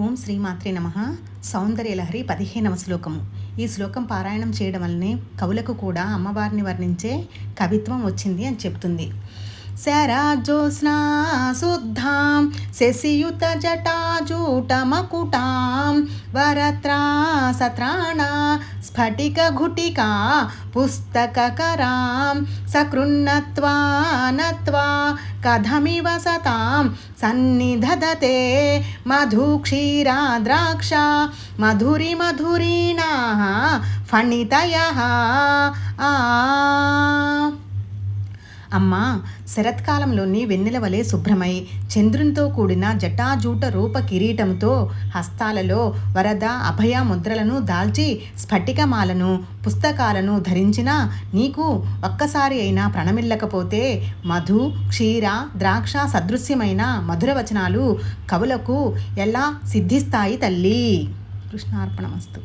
ఓం శ్రీమాత్రే నమః. సౌందర్యలహరి 15వ శ్లోకము. ఈ శ్లోకం పారాయణం చేయడం వల్లనే కవులకు కూడా అమ్మవారిని వర్ణించే కవిత్వం వచ్చింది అని చెప్తుంది. శరజ్యోత్స్నా శుద్ధాం శశియుత జటాజూటమకుటాం వరత్రా సత్రాణ స్ఫటిక ఘుటికా పుస్తకకరాం సకృన్నత్వా నత్వా కథమివ సతాం సన్నిధదతే మధుక్షీరా ద్రాక్ష మధురి మధురీణా ఫణితయః. అమ్మా, శరత్కాలంలోని వెన్నెల వలె శుభ్రమై చంద్రునితో కూడిన జటాజూట రూప కిరీటంతో హస్తాలలో వరద అభయ ముద్రలను దాల్చి స్ఫటికమాలను పుస్తకాలను ధరించిన నీకు ఒక్కసారి అయినా ప్రణమిల్లకపోతే మధు క్షీర ద్రాక్ష సదృశ్యమైన మధుర వచనాలు కవులకు ఎలా సిద్ధిస్తాయి తల్లి? కృష్ణార్పణమస్తు.